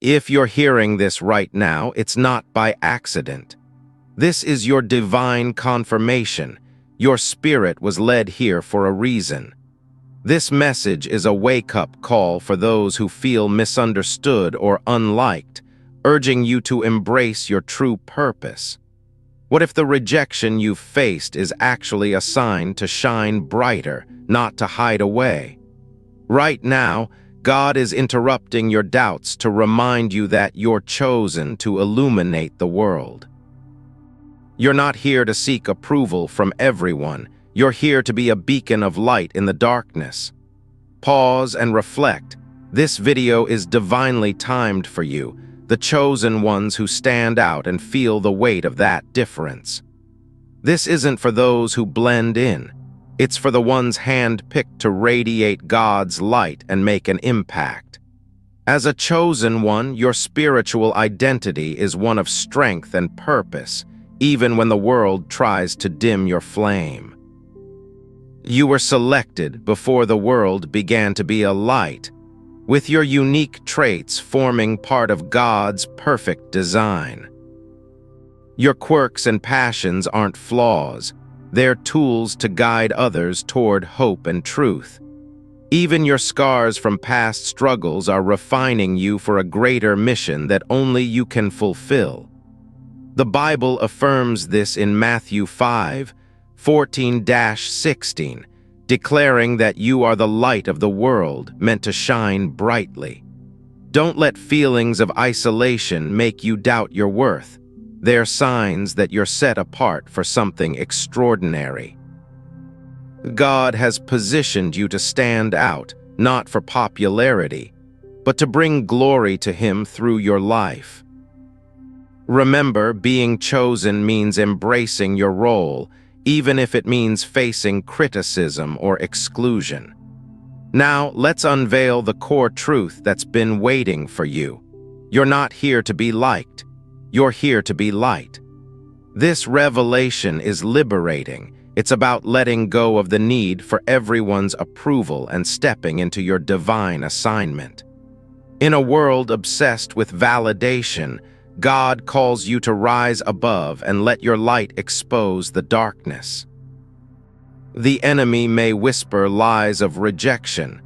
If you're hearing this right now, it's not by accident. This is your divine confirmation. Your spirit was led here for a reason. This message is a wake-up call for those who feel misunderstood or unliked, urging you to embrace your true purpose. What if the rejection you've faced is actually a sign to shine brighter, not to hide away? Right now, God is interrupting your doubts to remind you that you're chosen to illuminate the world. You're not here to seek approval from everyone. You're here to be a beacon of light in the darkness. Pause and reflect. This video is divinely timed for you, the chosen ones who stand out and feel the weight of that difference. This isn't for those who blend in. It's for the ones hand-picked to radiate God's light and make an impact. As a chosen one, your spiritual identity is one of strength and purpose, even when the world tries to dim your flame. You were selected before the world began to be a light, with your unique traits forming part of God's perfect design. Your quirks and passions aren't flaws. They're tools to guide others toward hope and truth. Even your scars from past struggles are refining you for a greater mission that only you can fulfill. The Bible affirms this in Matthew 5:14-16, declaring that you are the light of the world meant to shine brightly. Don't let feelings of isolation make you doubt your worth. They're signs that you're set apart for something extraordinary. God has positioned you to stand out, not for popularity, but to bring glory to Him through your life. Remember, being chosen means embracing your role, even if it means facing criticism or exclusion. Now, let's unveil the core truth that's been waiting for you. You're not here to be liked. You're here to be light. This revelation is liberating. It's about letting go of the need for everyone's approval and stepping into your divine assignment. In a world obsessed with validation, God calls you to rise above and let your light expose the darkness. The enemy may whisper lies of rejection,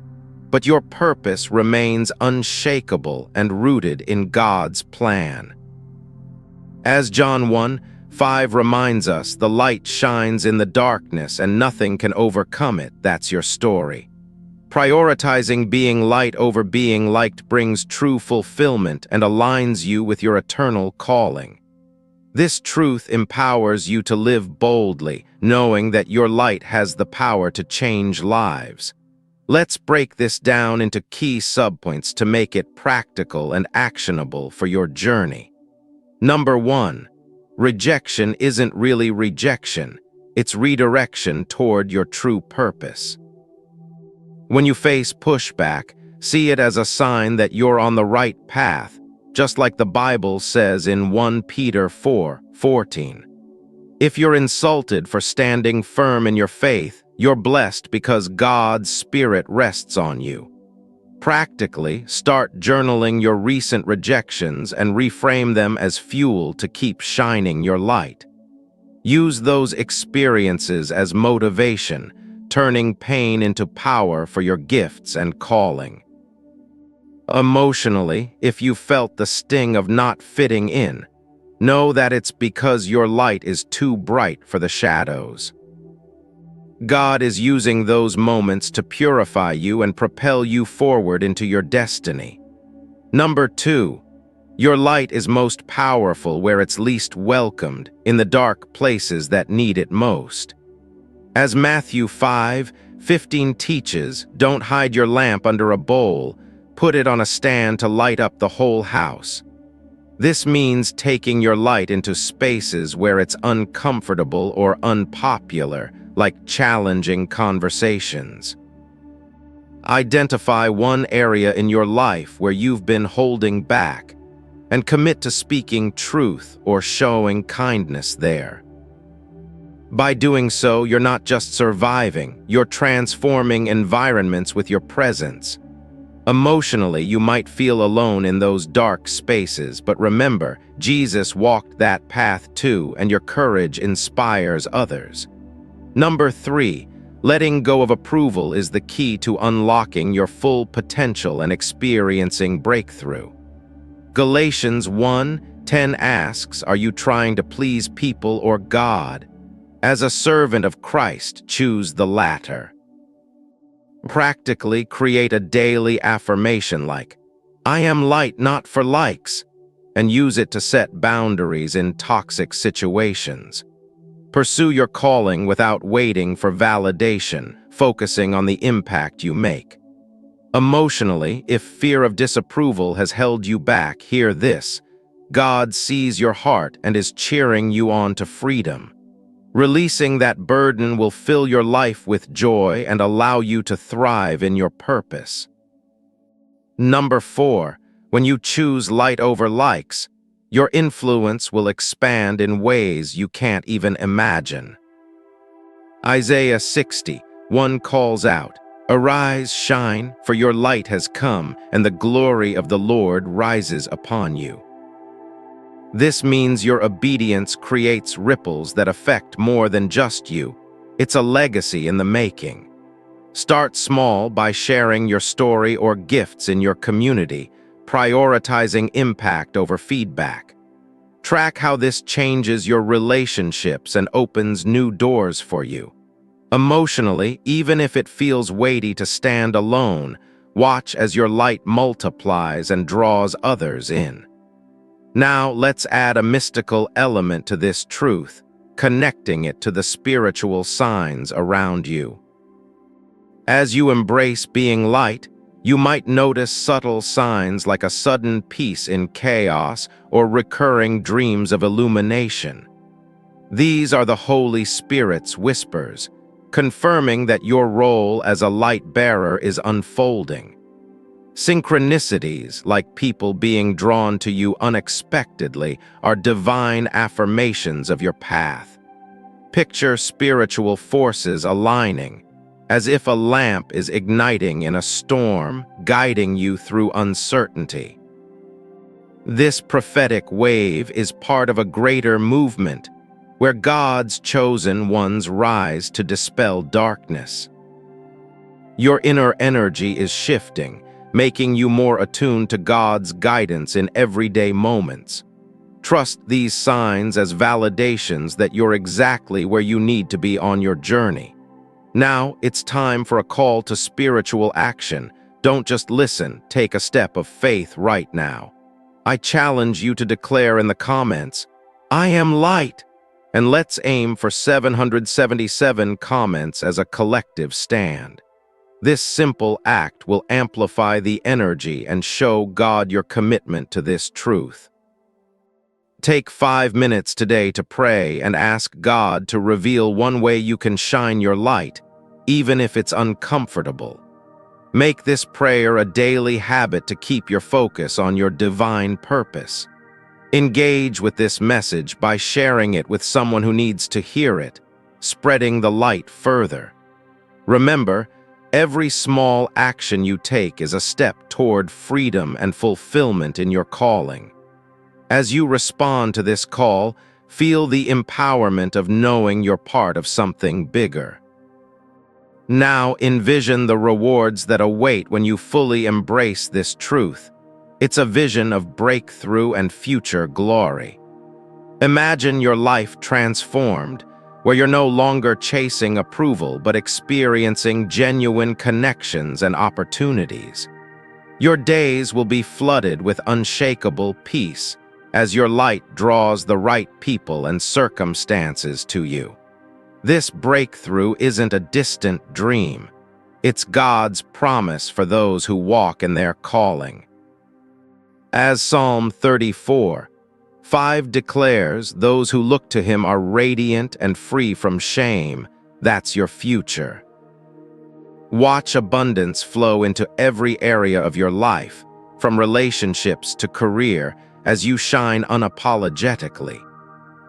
but your purpose remains unshakable and rooted in God's plan. As John 1:5 reminds us, the light shines in the darkness and nothing can overcome it. That's your story. Prioritizing being light over being liked brings true fulfillment and aligns you with your eternal calling. This truth empowers you to live boldly, knowing that your light has the power to change lives. Let's break this down into key subpoints to make it practical and actionable for your journey. Number 1, rejection isn't really rejection. It's redirection toward your true purpose. When you face pushback, see it as a sign that you're on the right path, just like the Bible says in 1 Peter 4:14. If you're insulted for standing firm in your faith, you're blessed because God's Spirit rests on you. Practically, start journaling your recent rejections and reframe them as fuel to keep shining your light. Use those experiences as motivation, turning pain into power for your gifts and calling. Emotionally, if you felt the sting of not fitting in, know that it's because your light is too bright for the shadows. God is using those moments to purify you and propel you forward into your destiny. Number 2, your light is most powerful where it's least welcomed, in the dark places that need it most. As Matthew 5:15 teaches, don't hide your lamp under a bowl, put it on a stand to light up the whole house. This means taking your light into spaces where it's uncomfortable or unpopular, like challenging conversations. Identify one area in your life where you've been holding back, and commit to speaking truth or showing kindness there. By doing so, you're not just surviving, you're transforming environments with your presence. Emotionally, you might feel alone in those dark spaces, but remember, Jesus walked that path too, and your courage inspires others. Number 3, letting go of approval is the key to unlocking your full potential and experiencing breakthrough. Galatians 1:10 asks, are you trying to please people or God? As a servant of Christ, choose the latter. Practically create a daily affirmation like, I am light not for likes, and use it to set boundaries in toxic situations. Pursue your calling without waiting for validation, focusing on the impact you make. Emotionally, if fear of disapproval has held you back, hear this. God sees your heart and is cheering you on to freedom. Releasing that burden will fill your life with joy and allow you to thrive in your purpose. Number 4, when you choose light over likes, your influence will expand in ways you can't even imagine. Isaiah 60:1 calls out, arise, shine, for your light has come, and the glory of the Lord rises upon you. This means your obedience creates ripples that affect more than just you. It's a legacy in the making. Start small by sharing your story or gifts in your community, prioritizing impact over feedback. Track how this changes your relationships and opens new doors for you. Emotionally, even if it feels weighty to stand alone, watch as your light multiplies and draws others in. Now let's add a mystical element to this truth, connecting it to the spiritual signs around you. As you embrace being light, you might notice subtle signs like a sudden peace in chaos or recurring dreams of illumination. These are the Holy Spirit's whispers, confirming that your role as a light bearer is unfolding. Synchronicities, like people being drawn to you unexpectedly, are divine affirmations of your path. Picture spiritual forces aligning, as if a lamp is igniting in a storm, guiding you through uncertainty. This prophetic wave is part of a greater movement, where God's chosen ones rise to dispel darkness. Your inner energy is shifting, making you more attuned to God's guidance in everyday moments. Trust these signs as validations that you're exactly where you need to be on your journey. Now, it's time for a call to spiritual action. Don't just listen, take a step of faith right now. I challenge you to declare in the comments, I am light, and let's aim for 777 comments as a collective stand. This simple act will amplify the energy and show God your commitment to this truth. Take 5 minutes today to pray and ask God to reveal one way you can shine your light, even if it's uncomfortable. Make this prayer a daily habit to keep your focus on your divine purpose. Engage with this message by sharing it with someone who needs to hear it, spreading the light further. Remember, every small action you take is a step toward freedom and fulfillment in your calling. As you respond to this call, feel the empowerment of knowing you're part of something bigger. Now envision the rewards that await when you fully embrace this truth. It's a vision of breakthrough and future glory. Imagine your life transformed, where you're no longer chasing approval but experiencing genuine connections and opportunities. Your days will be flooded with unshakable peace as your light draws the right people and circumstances to you. This breakthrough isn't a distant dream. It's God's promise for those who walk in their calling. As Psalm 34:5 declares, those who look to him are radiant and free from shame. That's your future. Watch abundance flow into every area of your life, from relationships to career, as you shine unapologetically.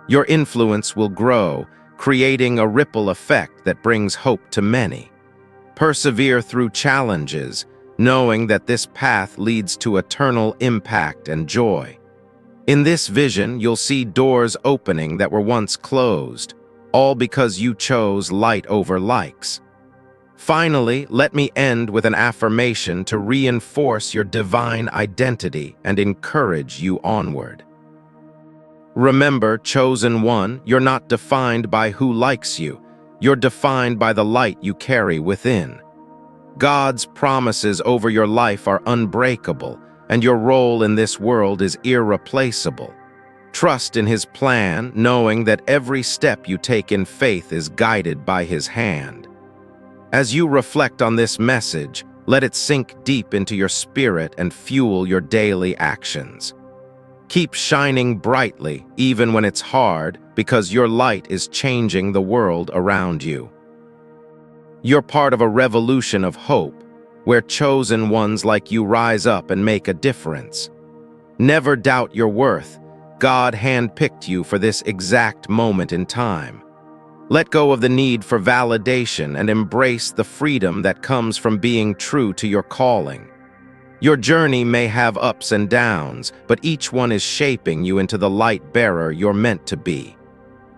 Your influence will grow, creating a ripple effect that brings hope to many. Persevere through challenges, knowing that this path leads to eternal impact and joy. In this vision, you'll see doors opening that were once closed, all because you chose light over likes. Finally, let me end with an affirmation to reinforce your divine identity and encourage you onward. Remember, chosen one, you're not defined by who likes you. You're defined by the light you carry within. God's promises over your life are unbreakable, and your role in this world is irreplaceable. Trust in His plan, knowing that every step you take in faith is guided by His hand. As you reflect on this message, let it sink deep into your spirit and fuel your daily actions. Keep shining brightly, even when it's hard, because your light is changing the world around you. You're part of a revolution of hope, where chosen ones like you rise up and make a difference. Never doubt your worth. God handpicked you for this exact moment in time. Let go of the need for validation and embrace the freedom that comes from being true to your calling. Your journey may have ups and downs, but each one is shaping you into the light bearer you're meant to be.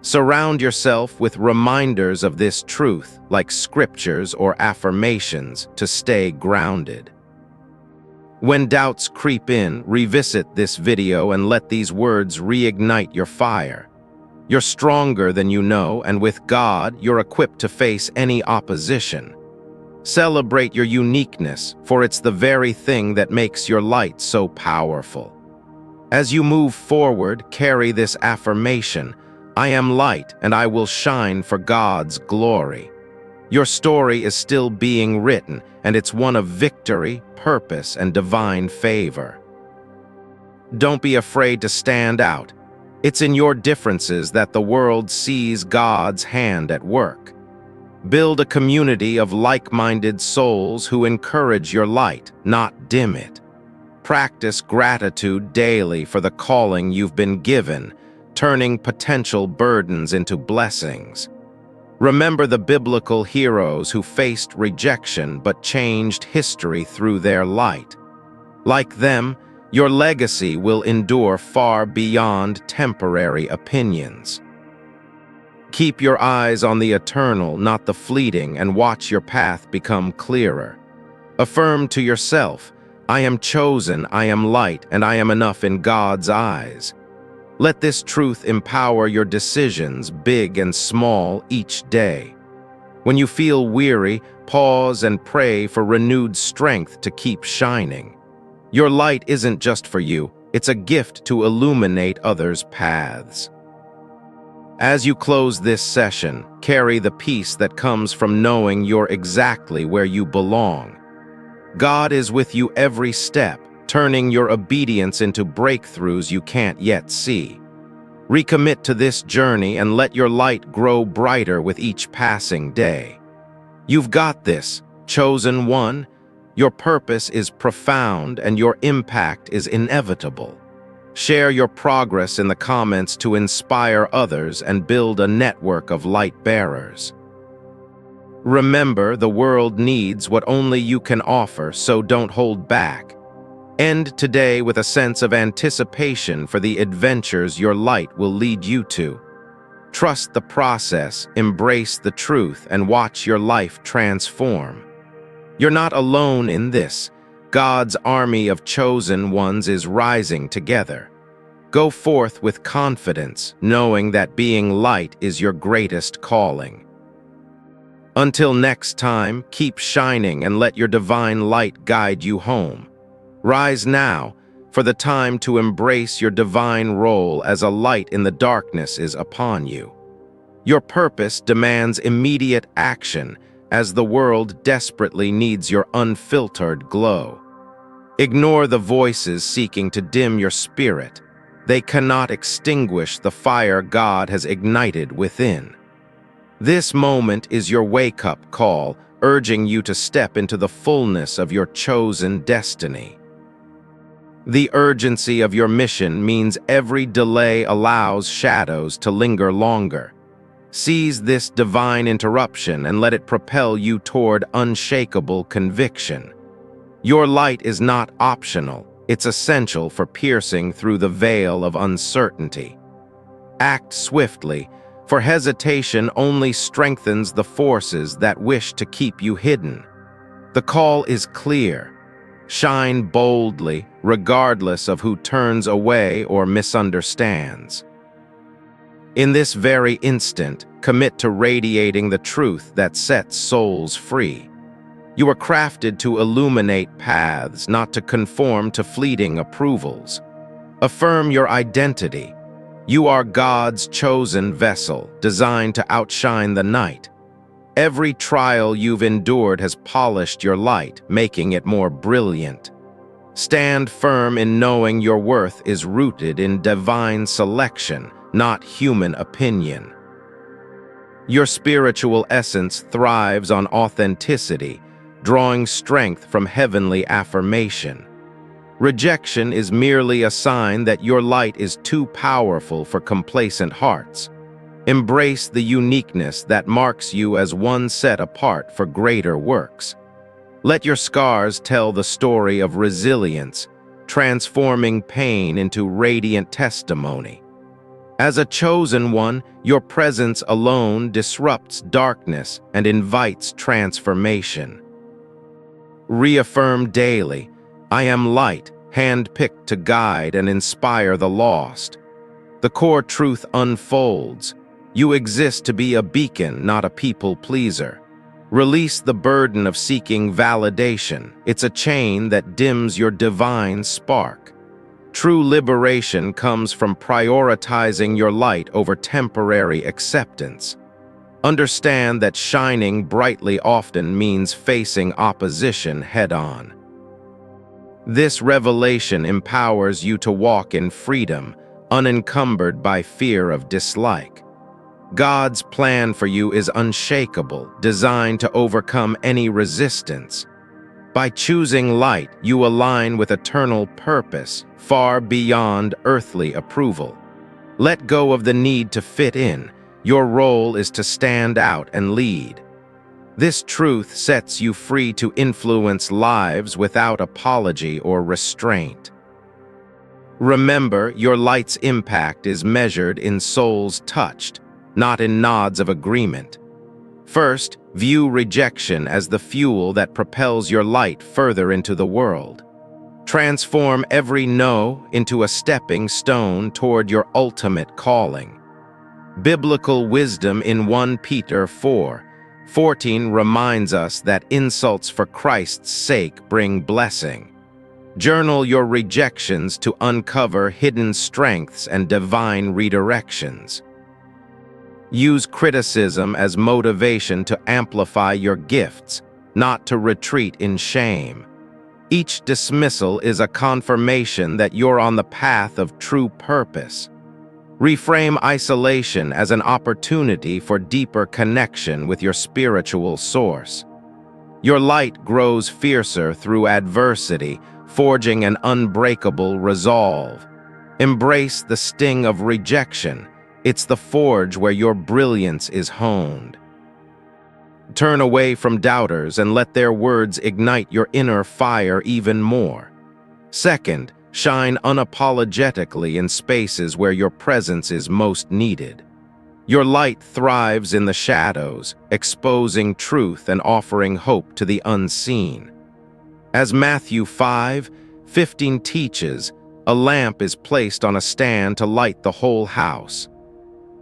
Surround yourself with reminders of this truth, like scriptures or affirmations, to stay grounded. When doubts creep in, revisit this video and let these words reignite your fire. You're stronger than you know, and with God, you're equipped to face any opposition. Celebrate your uniqueness, for it's the very thing that makes your light so powerful. As you move forward, carry this affirmation: I am light, and I will shine for God's glory. Your story is still being written, and it's one of victory, purpose, and divine favor. Don't be afraid to stand out. It's in your differences that the world sees God's hand at work. Build a community of like-minded souls who encourage your light, not dim it. Practice gratitude daily for the calling you've been given, turning potential burdens into blessings. Remember the biblical heroes who faced rejection but changed history through their light. Like them, your legacy will endure far beyond temporary opinions. Keep your eyes on the eternal, not the fleeting, and watch your path become clearer. Affirm to yourself, I am chosen, I am light, and I am enough in God's eyes. Let this truth empower your decisions, big and small, each day. When you feel weary, pause and pray for renewed strength to keep shining. Your light isn't just for you, it's a gift to illuminate others' paths. As you close this session, carry the peace that comes from knowing you're exactly where you belong. God is with you every step, turning your obedience into breakthroughs you can't yet see. Recommit to this journey and let your light grow brighter with each passing day. You've got this, chosen one. Your purpose is profound and your impact is inevitable. Share your progress in the comments to inspire others and build a network of light bearers. Remember, the world needs what only you can offer, so don't hold back. End today with a sense of anticipation for the adventures your light will lead you to. Trust the process, embrace the truth, and watch your life transform. You're not alone in this. God's army of chosen ones is rising together. Go forth with confidence, knowing that being light is your greatest calling. Until next time, keep shining and let your divine light guide you home. Rise now, for the time to embrace your divine role as a light in the darkness is upon you. Your purpose demands immediate action, as the world desperately needs your unfiltered glow. Ignore the voices seeking to dim your spirit. They cannot extinguish the fire God has ignited within. This moment is your wake-up call, urging you to step into the fullness of your chosen destiny. The urgency of your mission means every delay allows shadows to linger longer. Seize this divine interruption and let it propel you toward unshakable conviction. Your light is not optional, it's essential for piercing through the veil of uncertainty. Act swiftly, for hesitation only strengthens the forces that wish to keep you hidden. The call is clear. Shine boldly, regardless of who turns away or misunderstands. In this very instant, commit to radiating the truth that sets souls free. You are crafted to illuminate paths, not to conform to fleeting approvals. Affirm your identity. You are God's chosen vessel, designed to outshine the night. Every trial you've endured has polished your light, making it more brilliant. Stand firm in knowing your worth is rooted in divine selection, not human opinion. Your spiritual essence thrives on authenticity, drawing strength from heavenly affirmation. Rejection is merely a sign that your light is too powerful for complacent hearts. Embrace the uniqueness that marks you as one set apart for greater works. Let your scars tell the story of resilience, transforming pain into radiant testimony. As a chosen one, your presence alone disrupts darkness and invites transformation. Reaffirm daily, I am light, hand-picked to guide and inspire the lost. The core truth unfolds. You exist to be a beacon, not a people-pleaser. Release the burden of seeking validation. It's a chain that dims your divine spark. True liberation comes from prioritizing your light over temporary acceptance. Understand that shining brightly often means facing opposition head-on. This revelation empowers you to walk in freedom, unencumbered by fear of dislike. God's plan for you is unshakable, designed to overcome any resistance. By choosing light, you align with eternal purpose, far beyond earthly approval. Let go of the need to fit in. Your role is to stand out and lead. This truth sets you free to influence lives without apology or restraint. Remember, your light's impact is measured in souls touched, not in nods of agreement. First, view rejection as the fuel that propels your light further into the world. Transform every no into a stepping stone toward your ultimate calling. Biblical wisdom in 1 Peter 4:14 reminds us that insults for Christ's sake bring blessing. Journal your rejections to uncover hidden strengths and divine redirections. Use criticism as motivation to amplify your gifts, not to retreat in shame. Each dismissal is a confirmation that you're on the path of true purpose. Reframe isolation as an opportunity for deeper connection with your spiritual source. Your light grows fiercer through adversity, forging an unbreakable resolve. Embrace the sting of rejection. It's the forge where your brilliance is honed. Turn away from doubters and let their words ignite your inner fire even more. Second, shine unapologetically in spaces where your presence is most needed. Your light thrives in the shadows, exposing truth and offering hope to the unseen. As Matthew 5:15 teaches, a lamp is placed on a stand to light the whole house.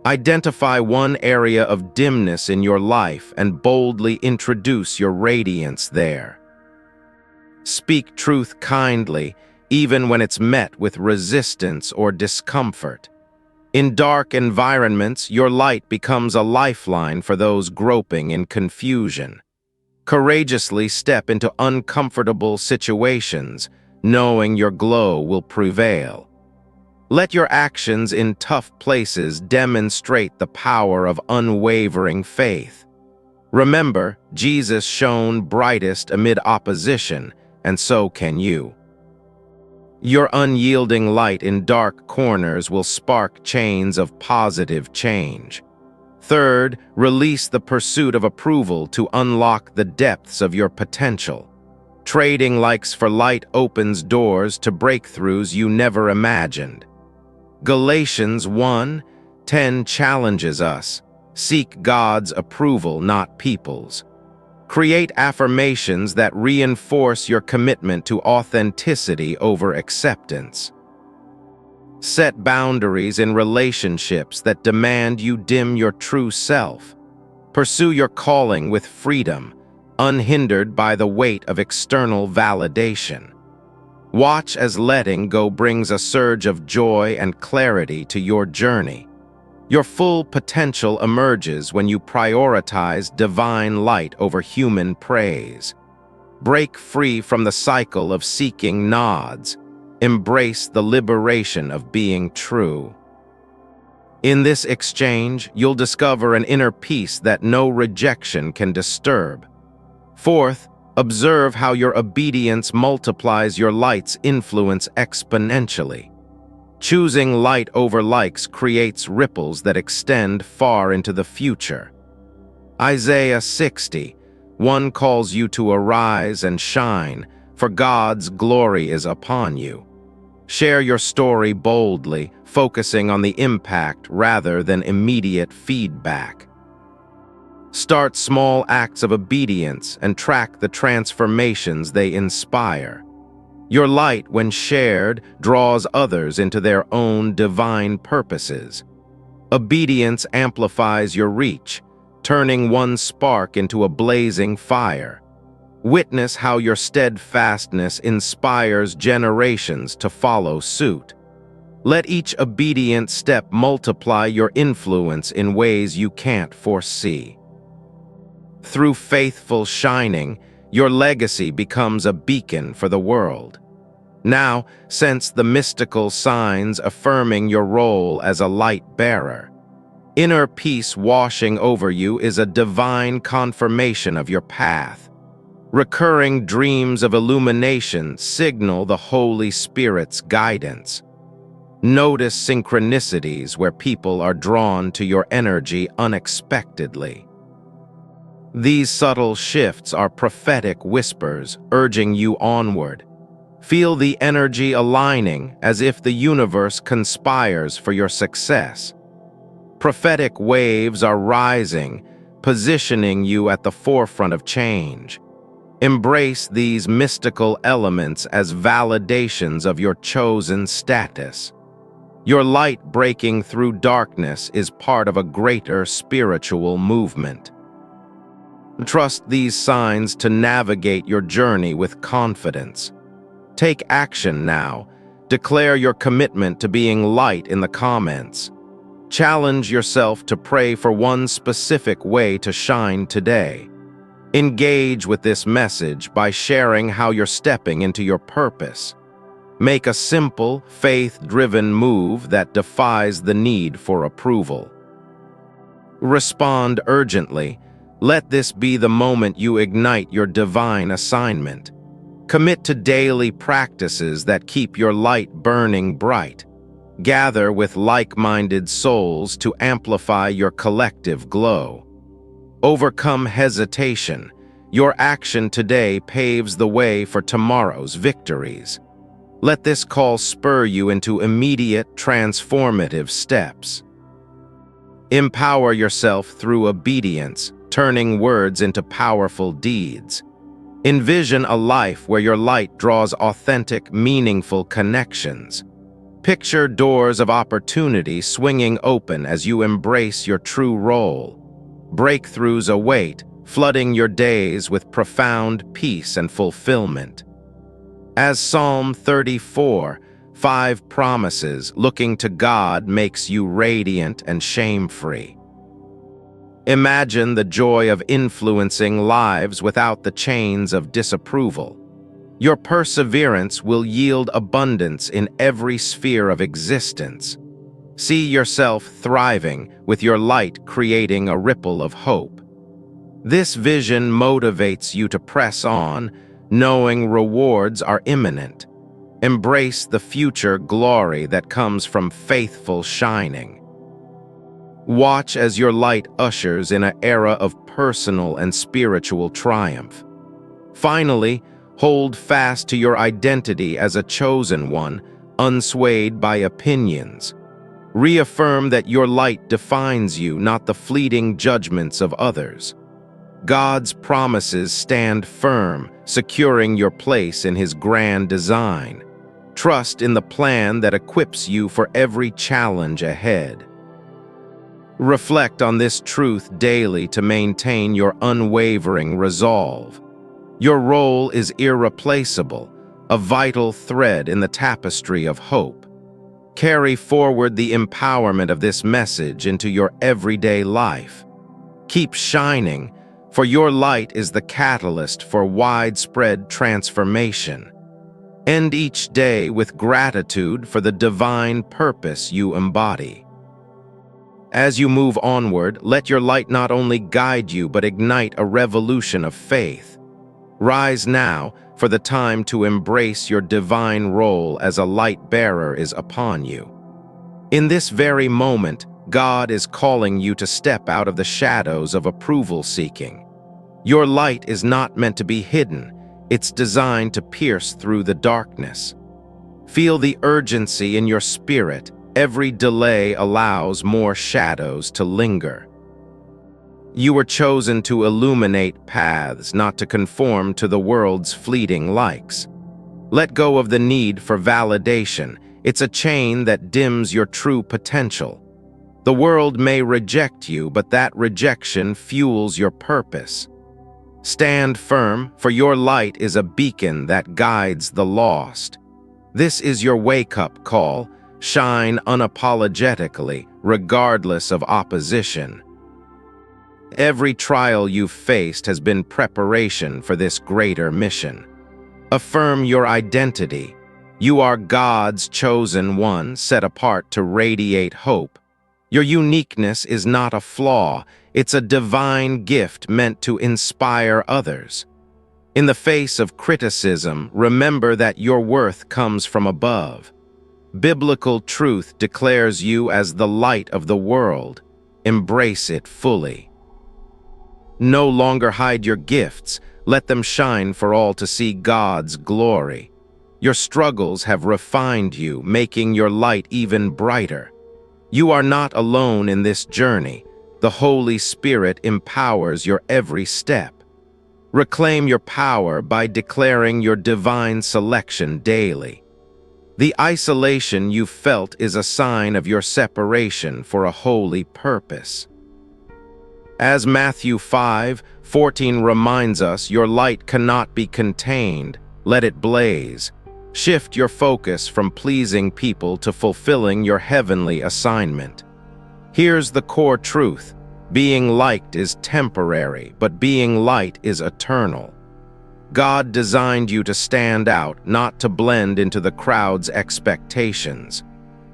Identify one area of dimness in your life and boldly introduce your radiance there. Speak truth kindly, even when it's met with resistance or discomfort. In dark environments, your light becomes a lifeline for those groping in confusion. Courageously step into uncomfortable situations, knowing your glow will prevail. Let your actions in tough places demonstrate the power of unwavering faith. Remember, Jesus shone brightest amid opposition, and so can you. Your unyielding light in dark corners will spark chains of positive change. Third, release the pursuit of approval to unlock the depths of your potential. Trading likes for light opens doors to breakthroughs you never imagined. Galatians 1:10 challenges us: seek God's approval, not people's. Create affirmations that reinforce your commitment to authenticity over acceptance. Set boundaries in relationships that demand you dim your true self. Pursue your calling with freedom, unhindered by the weight of external validation. Watch as letting go brings a surge of joy and clarity to your journey. Your full potential emerges when you prioritize divine light over human praise. Break free from the cycle of seeking nods. Embrace the liberation of being true. In this exchange, you'll discover an inner peace that no rejection can disturb. Fourth, observe how your obedience multiplies your light's influence exponentially. Choosing light over likes creates ripples that extend far into the future. Isaiah 60:1 calls you to arise and shine, for God's glory is upon you. Share your story boldly, focusing on the impact rather than immediate feedback. Start small acts of obedience and track the transformations they inspire. Your light, when shared, draws others into their own divine purposes. Obedience amplifies your reach, turning one spark into a blazing fire. Witness how your steadfastness inspires generations to follow suit. Let each obedient step multiply your influence in ways you can't foresee. Through faithful shining, your legacy becomes a beacon for the world. Now, sense the mystical signs affirming your role as a light bearer. Inner peace washing over you is a divine confirmation of your path. Recurring dreams of illumination signal the Holy Spirit's guidance. Notice synchronicities where people are drawn to your energy unexpectedly. These subtle shifts are prophetic whispers urging you onward. Feel the energy aligning as if the universe conspires for your success. Prophetic waves are rising, positioning you at the forefront of change. Embrace these mystical elements as validations of your chosen status. Your light breaking through darkness is part of a greater spiritual movement. Trust these signs to navigate your journey with confidence. Take action now. Declare your commitment to being light in the comments. Challenge yourself to pray for one specific way to shine today. Engage with this message by sharing how you're stepping into your purpose. Make a simple, faith-driven move that defies the need for approval. Respond urgently. Let this be the moment you ignite your divine assignment. Commit to daily practices that keep your light burning bright. Gather with like-minded souls to amplify your collective glow. Overcome hesitation. Your action today paves the way for tomorrow's victories. Let this call spur you into immediate, transformative steps. Empower yourself through obedience, turning words into powerful deeds. Envision a life where your light draws authentic, meaningful connections. Picture doors of opportunity swinging open as you embrace your true role. Breakthroughs await, flooding your days with profound peace and fulfillment. As Psalm 34:5 promises, looking to God makes you radiant and shame-free. Imagine the joy of influencing lives without the chains of disapproval. Your perseverance will yield abundance in every sphere of existence. See yourself thriving, with your light creating a ripple of hope. This vision motivates you to press on, knowing rewards are imminent. Embrace the future glory that comes from faithful shining. Watch as your light ushers in an era of personal and spiritual triumph. Finally, Hold fast to your identity as a chosen one, unswayed by opinions. Reaffirm that your light defines you, not the fleeting judgments of others. God's promises stand firm, securing your place in His grand design. Trust in the plan that equips you for every challenge ahead. Reflect on this truth daily to maintain your unwavering resolve. Your role is irreplaceable, a vital thread in the tapestry of hope. Carry forward the empowerment of this message into your everyday life. Keep shining, for your light is the catalyst for widespread transformation. End each day with gratitude for the divine purpose you embody. As you move onward, let your light not only guide you but ignite a revolution of faith. Rise now, for the time to embrace your divine role as a light bearer is upon you. In this very moment, God is calling you to step out of the shadows of approval seeking. Your light is not meant to be hidden, it's designed to pierce through the darkness. Feel the urgency in your spirit. Every delay allows more shadows to linger. You were chosen to illuminate paths, not to conform to the world's fleeting likes. Let go of the need for validation. It's a chain that dims your true potential. The world may reject you, but that rejection fuels your purpose. Stand firm, for your light is a beacon that guides the lost. This is your wake-up call. Shine unapologetically, regardless of opposition. Every trial you've faced has been preparation for this greater mission. Affirm your identity. You are God's chosen one, set apart to radiate hope. Your uniqueness is not a flaw, it's a divine gift meant to inspire others. In the face of criticism, remember that your worth comes from above. Biblical truth declares you as the light of the world. Embrace it fully. No longer hide your gifts, let them shine for all to see God's glory. Your struggles have refined you, making your light even brighter. You are not alone in this journey. The Holy Spirit empowers your every step. Reclaim your power by declaring your divine selection daily. The isolation you felt is a sign of your separation for a holy purpose. As Matthew 5:14 reminds us, your light cannot be contained, let it blaze. Shift your focus from pleasing people to fulfilling your heavenly assignment. Here's the core truth. Being liked is temporary, but being light is eternal. God designed you to stand out, not to blend into the crowd's expectations.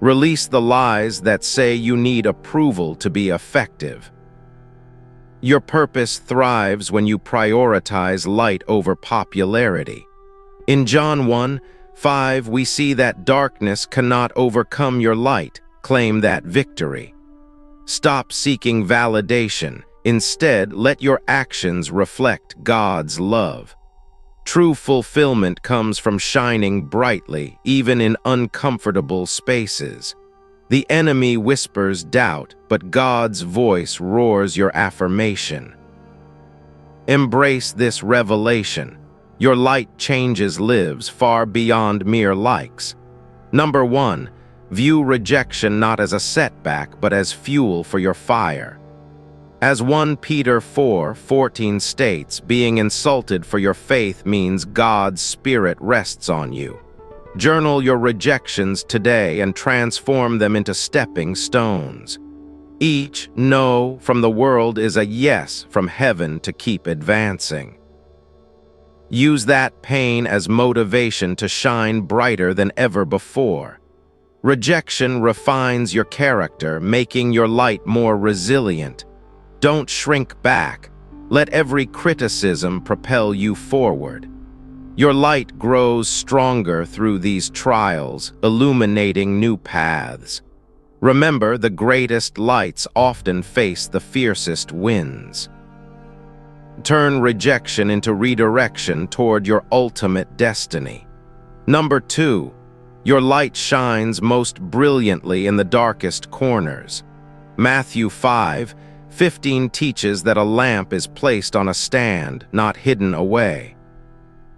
Release the lies that say you need approval to be effective. Your purpose thrives when you prioritize light over popularity. In John 1:5, we see that darkness cannot overcome your light. Claim that victory. Stop seeking validation. Instead, let your actions reflect God's love. True fulfillment comes from shining brightly, even in uncomfortable spaces. The enemy whispers doubt, but God's voice roars your affirmation. Embrace this revelation. Your light changes lives far beyond mere likes. Number 1, view rejection not as a setback, but as fuel for your fire. As 1 Peter 4:14 states, being insulted for your faith means God's Spirit rests on you. Journal your rejections today and transform them into stepping stones. Each no from the world is a yes from heaven to keep advancing. Use that pain as motivation to shine brighter than ever before. Rejection refines your character, making your light more resilient. Don't shrink back. Let every criticism propel you forward. Your light grows stronger through these trials, illuminating new paths. Remember, the greatest lights often face the fiercest winds. Turn rejection into redirection toward your ultimate destiny. Number 2, your light shines most brilliantly in the darkest corners. Matthew 5:15 teaches that a lamp is placed on a stand, not hidden away.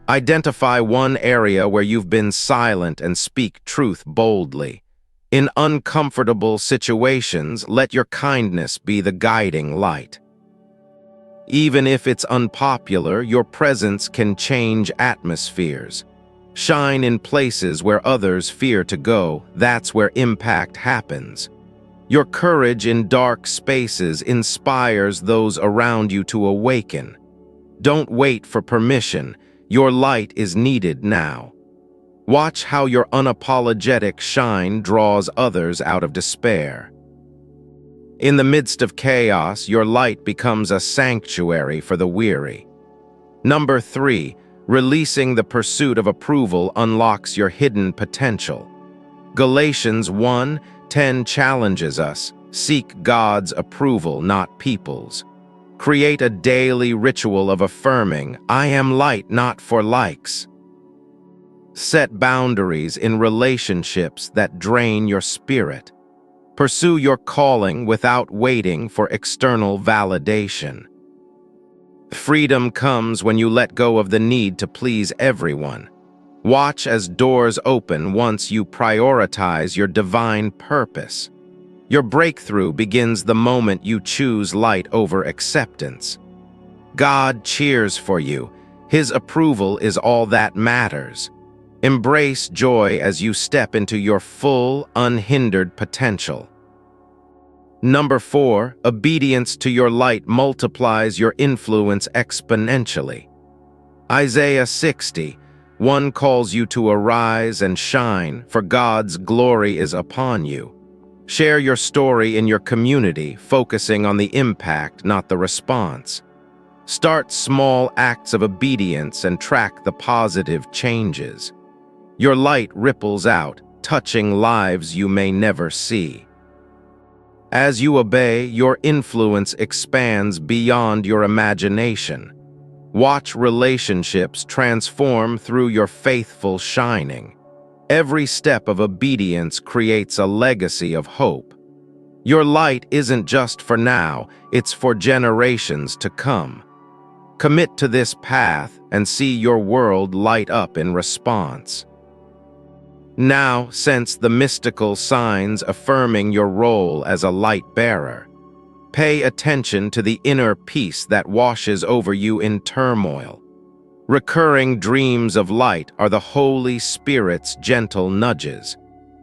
Identify one area where you've been silent and speak truth boldly. In uncomfortable situations, let your kindness be the guiding light. Even if it's unpopular, your presence can change atmospheres. Shine in places where others fear to go. That's where impact happens. Your courage in dark spaces inspires those around you to awaken. Don't wait for permission. Your light is needed now. Watch how your unapologetic shine draws others out of despair. In the midst of chaos, your light becomes a sanctuary for the weary. Number 3, releasing the pursuit of approval unlocks your hidden potential. Galatians 1:10 challenges us, seek God's approval, not people's. Create a daily ritual of affirming, I am light not for likes. Set boundaries in relationships that drain your spirit. Pursue your calling without waiting for external validation. Freedom comes when you let go of the need to please everyone. Watch as doors open once you prioritize your divine purpose. Your breakthrough begins the moment you choose light over acceptance. God cheers for you. His approval is all that matters. Embrace joy as you step into your full, unhindered potential. Number 4, obedience to your light multiplies your influence exponentially. Isaiah 60:1 calls you to arise and shine, for God's glory is upon you. Share your story in your community, focusing on the impact, not the response. Start small acts of obedience and track the positive changes. Your light ripples out, touching lives you may never see. As you obey, your influence expands beyond your imagination. Watch relationships transform through your faithful shining. Every step of obedience creates a legacy of hope. Your light isn't just for now, it's for generations to come. Commit to this path and see your world light up in response. Now sense the mystical signs affirming your role as a light bearer. Pay attention to the inner peace that washes over you in turmoil. Recurring dreams of light are the Holy Spirit's gentle nudges.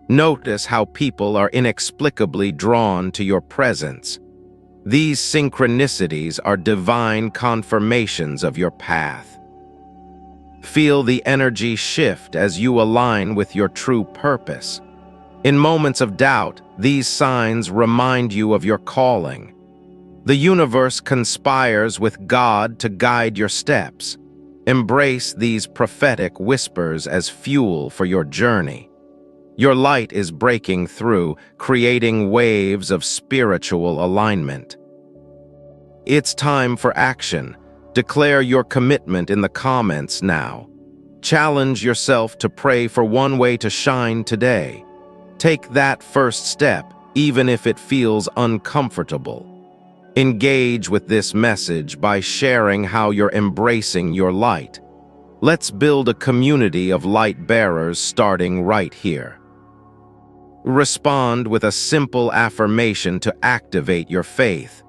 Notice how people are inexplicably drawn to your presence. These synchronicities are divine confirmations of your path. Feel the energy shift as you align with your true purpose. In moments of doubt, these signs remind you of your calling. The universe conspires with God to guide your steps. Embrace these prophetic whispers as fuel for your journey. Your light is breaking through, creating waves of spiritual alignment. It's time for action. Declare your commitment in the comments now. Challenge yourself to pray for one way to shine today. Take that first step, even if it feels uncomfortable. Engage with this message by sharing how you're embracing your light. Let's build a community of light bearers starting right here. Respond with a simple affirmation to activate your faith.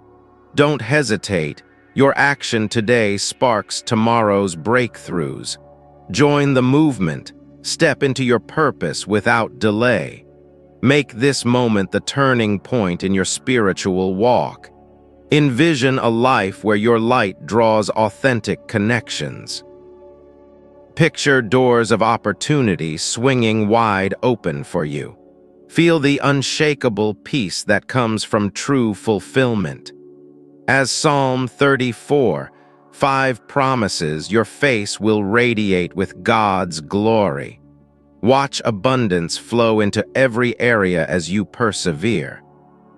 Don't hesitate. Your action today sparks tomorrow's breakthroughs. Join the movement. Step into your purpose without delay. Make this moment the turning point in your spiritual walk. Envision a life where your light draws authentic connections. Picture doors of opportunity swinging wide open for you. Feel the unshakable peace that comes from true fulfillment. As Psalm 34:5 promises, your face will radiate with God's glory. Watch abundance flow into every area as you persevere.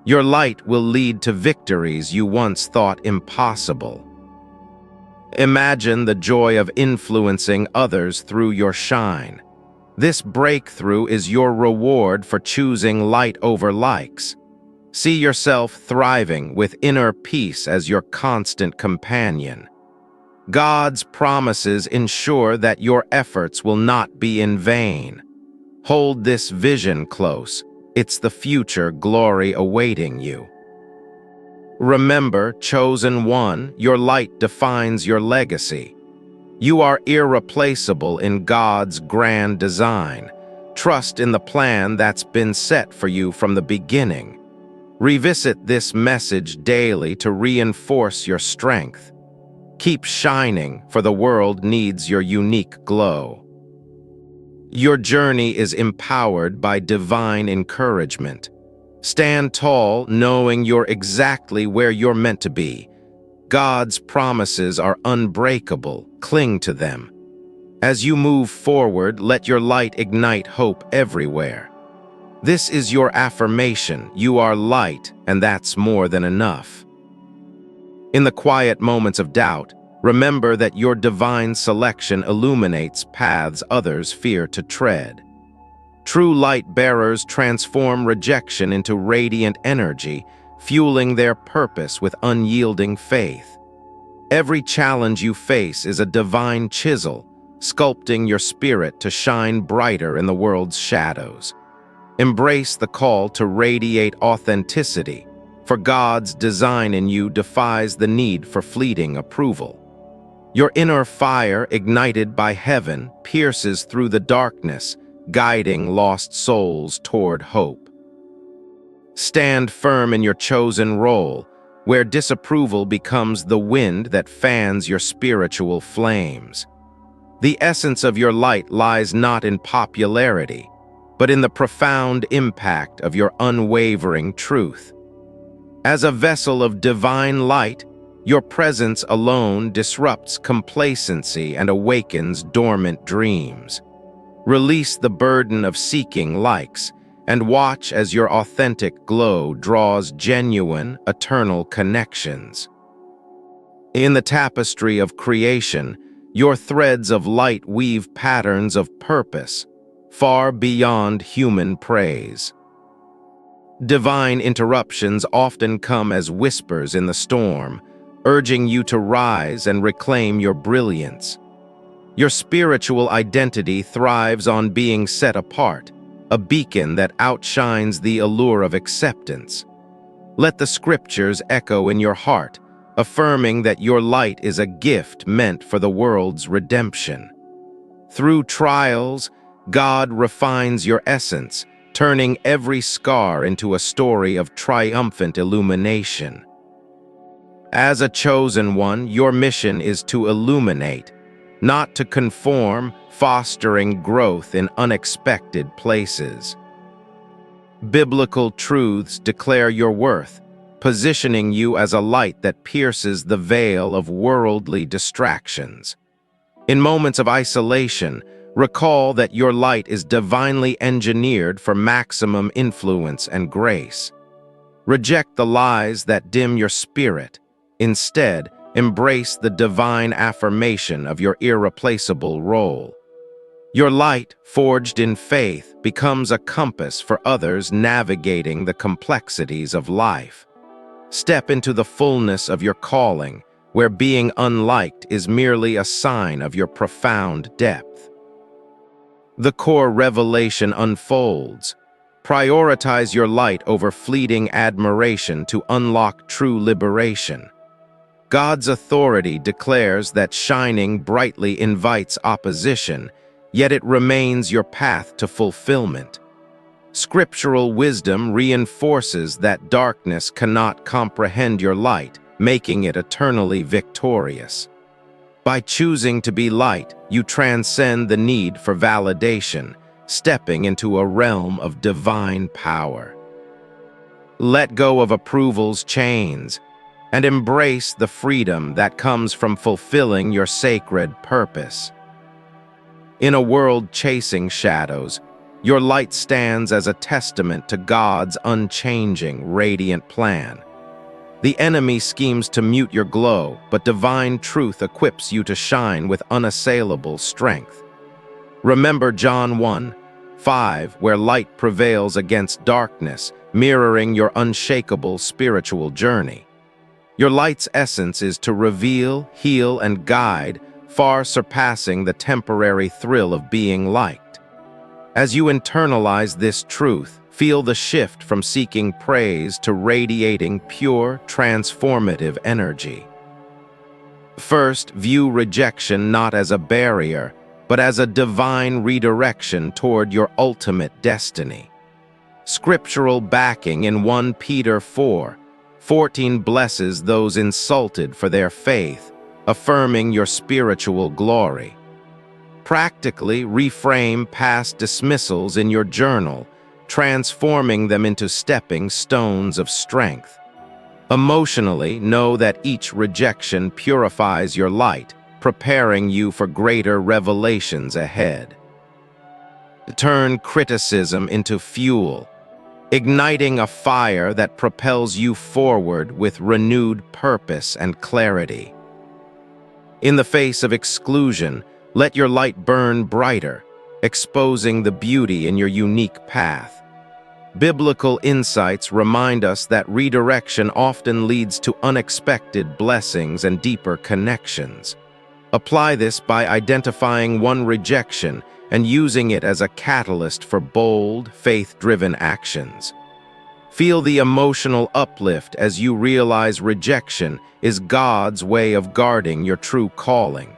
Your light will lead to victories you once thought impossible. Imagine the joy of influencing others through your shine. This breakthrough is your reward for choosing light over likes. See yourself thriving with inner peace as your constant companion. God's promises ensure that your efforts will not be in vain. Hold this vision close. It's the future glory awaiting you. Remember, chosen one, your light defines your legacy. You are irreplaceable in God's grand design. Trust in the plan that's been set for you from the beginning. Revisit this message daily to reinforce your strength. Keep shining, for the world needs your unique glow. Your journey is empowered by divine encouragement. Stand tall, knowing you're exactly where you're meant to be. God's promises are unbreakable. Cling to them. As you move forward, let your light ignite hope everywhere. This is your affirmation. You are light, and that's more than enough. In the quiet moments of doubt, remember that your divine selection illuminates paths others fear to tread. True light bearers transform rejection into radiant energy, fueling their purpose with unyielding faith. Every challenge you face is a divine chisel, sculpting your spirit to shine brighter in the world's shadows. Embrace the call to radiate authenticity, for God's design in you defies the need for fleeting approval. Your inner fire, ignited by heaven, pierces through the darkness, guiding lost souls toward hope. Stand firm in your chosen role, where disapproval becomes the wind that fans your spiritual flames. The essence of your light lies not in popularity, but in the profound impact of your unwavering truth. As a vessel of divine light, your presence alone disrupts complacency and awakens dormant dreams. Release the burden of seeking likes and watch as your authentic glow draws genuine, eternal connections. In the tapestry of creation, your threads of light weave patterns of purpose, far beyond human praise. Divine interruptions often come as whispers in the storm, urging you to rise and reclaim your brilliance. Your spiritual identity thrives on being set apart, a beacon that outshines the allure of acceptance. Let the scriptures echo in your heart, affirming that your light is a gift meant for the world's redemption. Through trials, God refines your essence, turning every scar into a story of triumphant illumination. As a chosen one, your mission is to illuminate, not to conform, fostering growth in unexpected places. Biblical truths declare your worth, positioning you as a light that pierces the veil of worldly distractions. In moments of isolation, recall that your light is divinely engineered for maximum influence and grace. Reject the lies that dim your spirit. Instead, embrace the divine affirmation of your irreplaceable role. Your light, forged in faith, becomes a compass for others navigating the complexities of life. Step into the fullness of your calling, where being unliked is merely a sign of your profound depth. The core revelation unfolds. Prioritize your light over fleeting admiration to unlock true liberation. God's authority declares that shining brightly invites opposition, yet it remains your path to fulfillment. Scriptural wisdom reinforces that darkness cannot comprehend your light, making it eternally victorious. By choosing to be light, you transcend the need for validation, stepping into a realm of divine power. Let go of approval's chains and embrace the freedom that comes from fulfilling your sacred purpose. In a world chasing shadows, your light stands as a testament to God's unchanging, radiant plan. The enemy schemes to mute your glow, but divine truth equips you to shine with unassailable strength. Remember John 1:5, where light prevails against darkness, mirroring your unshakable spiritual journey. Your light's essence is to reveal, heal, and guide, far surpassing the temporary thrill of being liked. As you internalize this truth, feel the shift from seeking praise to radiating pure, transformative energy. First, view rejection not as a barrier, but as a divine redirection toward your ultimate destiny. Scriptural backing in 1 Peter 4:14 blesses those insulted for their faith, affirming your spiritual glory. Practically reframe past dismissals in your journal, transforming them into stepping stones of strength. Emotionally, know that each rejection purifies your light, preparing you for greater revelations ahead. Turn criticism into fuel, igniting a fire that propels you forward with renewed purpose and clarity. In the face of exclusion, let your light burn brighter, exposing the beauty in your unique path. Biblical insights remind us that redirection often leads to unexpected blessings and deeper connections. Apply this by identifying one rejection and using it as a catalyst for bold, faith-driven actions. Feel the emotional uplift as you realize rejection is God's way of guarding your true calling.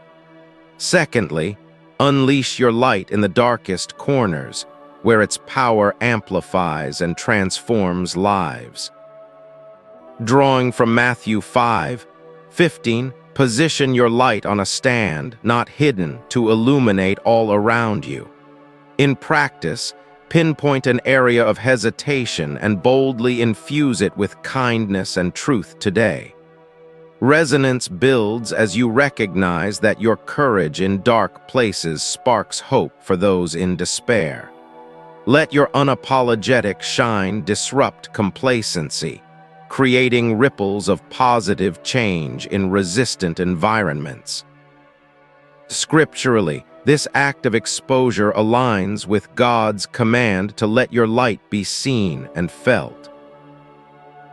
Secondly, unleash your light in the darkest corners, where its power amplifies and transforms lives. Drawing from Matthew 5:15, position your light on a stand, not hidden, to illuminate all around you. In practice, pinpoint an area of hesitation and boldly infuse it with kindness and truth today. Resonance builds as you recognize that your courage in dark places sparks hope for those in despair. Let your unapologetic shine disrupt complacency, creating ripples of positive change in resistant environments. Scripturally, this act of exposure aligns with God's command to let your light be seen and felt.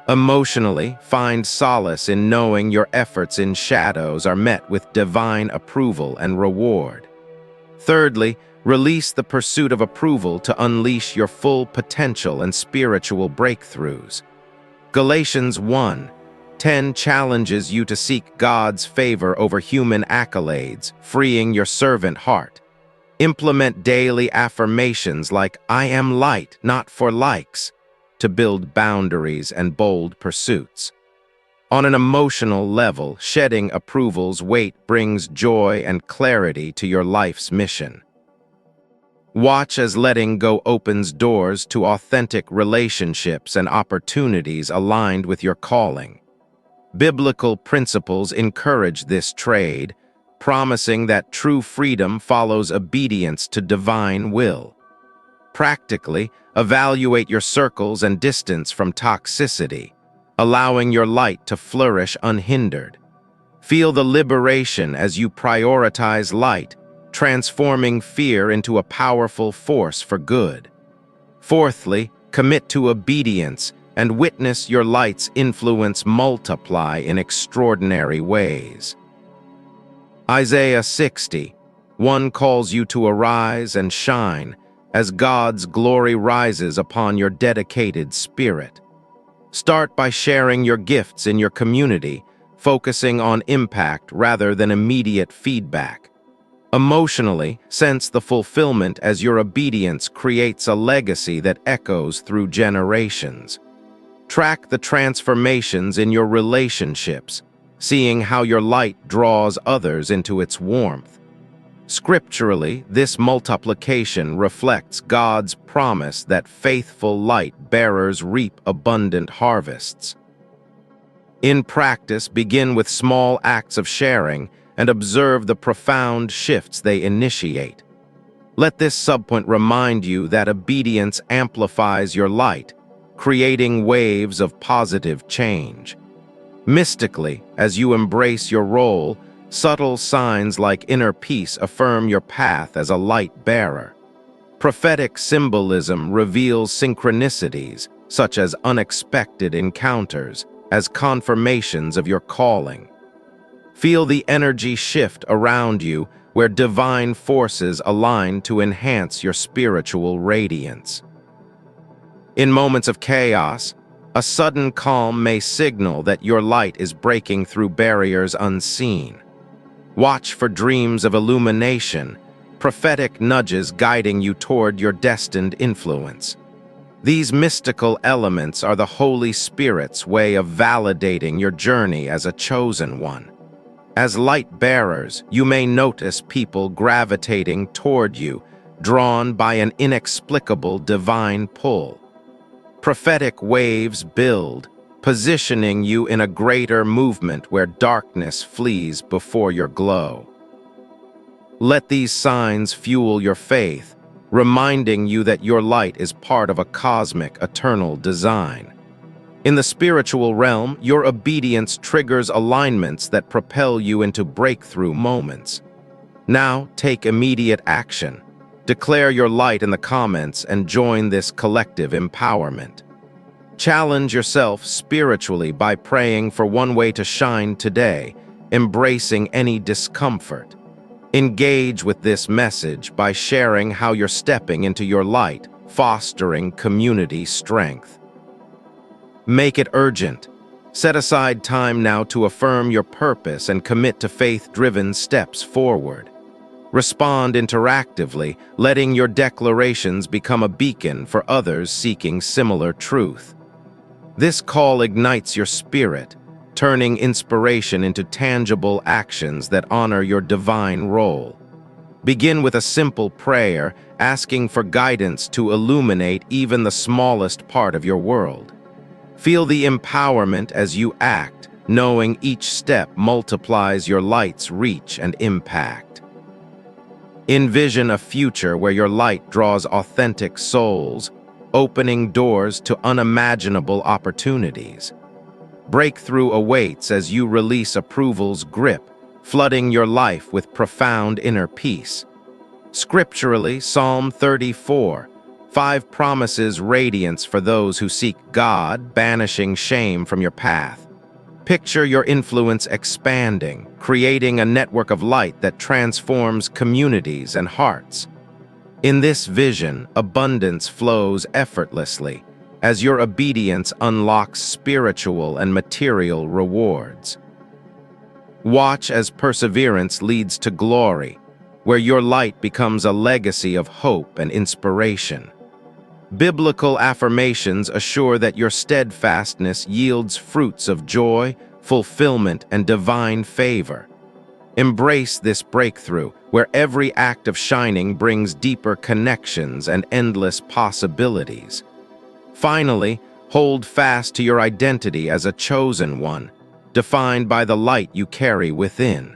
Emotionally, find solace in knowing your efforts in shadows are met with divine approval and reward. Thirdly, release the pursuit of approval to unleash your full potential and spiritual breakthroughs. Galatians 1:10 challenges you to seek God's favor over human accolades, freeing your servant heart. Implement daily affirmations like, "I am light, not for likes," to build boundaries and bold pursuits. On an emotional level, shedding approval's weight brings joy and clarity to your life's mission. Watch as letting go opens doors to authentic relationships and opportunities aligned with your calling. Biblical principles encourage this trade, promising that true freedom follows obedience to divine will. Practically, evaluate your circles and distance from toxicity, allowing your light to flourish unhindered. Feel the liberation as you prioritize light, transforming fear into a powerful force for good. Fourthly, commit to obedience and witness your light's influence multiply in extraordinary ways. Isaiah 60:1 calls you to arise and shine as God's glory rises upon your dedicated spirit. Start by sharing your gifts in your community, focusing on impact rather than immediate feedback. Emotionally, sense the fulfillment as your obedience creates a legacy that echoes through generations. Track the transformations in your relationships, seeing how your light draws others into its warmth. Scripturally, this multiplication reflects God's promise that faithful light bearers reap abundant harvests. In practice, begin with small acts of sharing and observe the profound shifts they initiate. Let this subpoint remind you that obedience amplifies your light, creating waves of positive change. Mystically, as you embrace your role, subtle signs like inner peace affirm your path as a light bearer. Prophetic symbolism reveals synchronicities, such as unexpected encounters, as confirmations of your calling. Feel the energy shift around you where divine forces align to enhance your spiritual radiance. In moments of chaos, a sudden calm may signal that your light is breaking through barriers unseen. Watch for dreams of illumination, prophetic nudges guiding you toward your destined influence. These mystical elements are the Holy Spirit's way of validating your journey as a chosen one. As light bearers, you may notice people gravitating toward you, drawn by an inexplicable divine pull. Prophetic waves build, positioning you in a greater movement where darkness flees before your glow. Let these signs fuel your faith, reminding you that your light is part of a cosmic, eternal design. In the spiritual realm, your obedience triggers alignments that propel you into breakthrough moments. Now, take immediate action. Declare your light in the comments and join this collective empowerment. Challenge yourself spiritually by praying for one way to shine today, embracing any discomfort. Engage with this message by sharing how you're stepping into your light, fostering community strength. Make it urgent. Set aside time now to affirm your purpose and commit to faith-driven steps forward. Respond interactively, letting your declarations become a beacon for others seeking similar truth. This call ignites your spirit, turning inspiration into tangible actions that honor your divine role. Begin with a simple prayer, asking for guidance to illuminate even the smallest part of your world. Feel the empowerment as you act, knowing each step multiplies your light's reach and impact. Envision a future where your light draws authentic souls, opening doors to unimaginable opportunities. Breakthrough awaits as you release approval's grip, flooding your life with profound inner peace. Scripturally, Psalm 34:5 promises radiance for those who seek God, banishing shame from your path. Picture your influence expanding, creating a network of light that transforms communities and hearts. In this vision, abundance flows effortlessly, as your obedience unlocks spiritual and material rewards. Watch as perseverance leads to glory, where your light becomes a legacy of hope and inspiration. Biblical affirmations assure that your steadfastness yields fruits of joy, fulfillment, and divine favor. Embrace this breakthrough, where every act of shining brings deeper connections and endless possibilities. Finally, hold fast to your identity as a chosen one, defined by the light you carry within.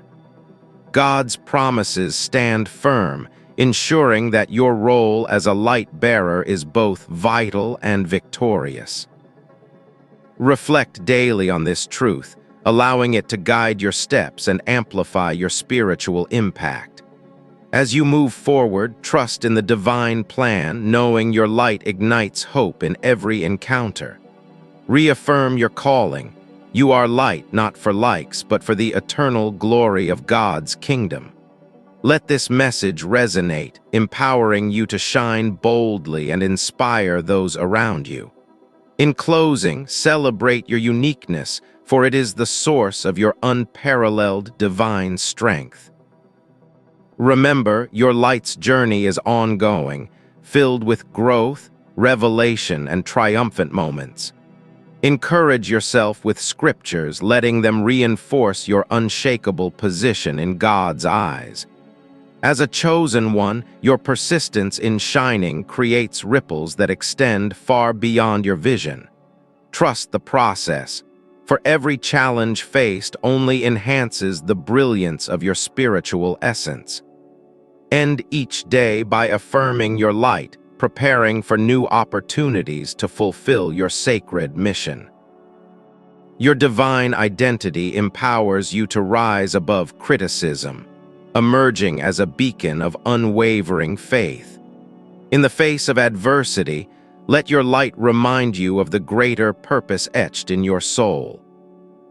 God's promises stand firm, ensuring that your role as a light bearer is both vital and victorious. Reflect daily on this truth, allowing it to guide your steps and amplify your spiritual impact. As you move forward, trust in the divine plan, knowing your light ignites hope in every encounter. Reaffirm your calling. You are light not for likes, but for the eternal glory of God's kingdom. Let this message resonate, empowering you to shine boldly and inspire those around you. In closing, celebrate your uniqueness, for it is the source of your unparalleled divine strength. Remember, your light's journey is ongoing, filled with growth, revelation, and triumphant moments. Encourage yourself with scriptures, letting them reinforce your unshakable position in God's eyes. As a chosen one, your persistence in shining creates ripples that extend far beyond your vision. Trust the process, for every challenge faced only enhances the brilliance of your spiritual essence. End each day by affirming your light, preparing for new opportunities to fulfill your sacred mission. Your divine identity empowers you to rise above criticism, emerging as a beacon of unwavering faith. In the face of adversity, let your light remind you of the greater purpose etched in your soul.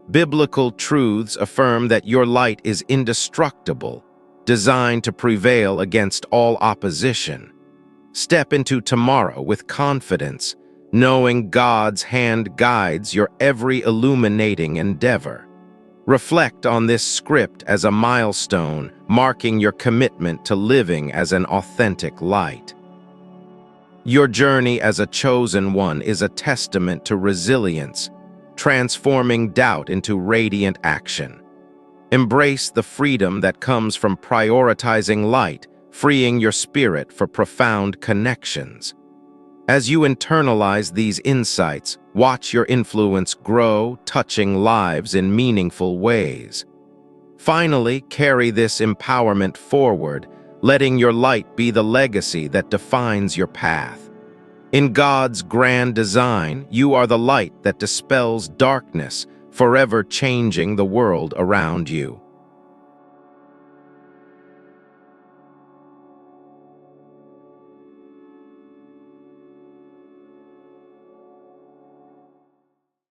Biblical truths affirm that your light is indestructible, designed to prevail against all opposition. Step into tomorrow with confidence, knowing God's hand guides your every illuminating endeavor. Reflect on this script as a milestone, marking your commitment to living as an authentic light. Your journey as a chosen one is a testament to resilience, transforming doubt into radiant action. Embrace the freedom that comes from prioritizing light, freeing your spirit for profound connections. As you internalize these insights, watch your influence grow, touching lives in meaningful ways. Finally, carry this empowerment forward, letting your light be the legacy that defines your path. In God's grand design, you are the light that dispels darkness, forever changing the world around you.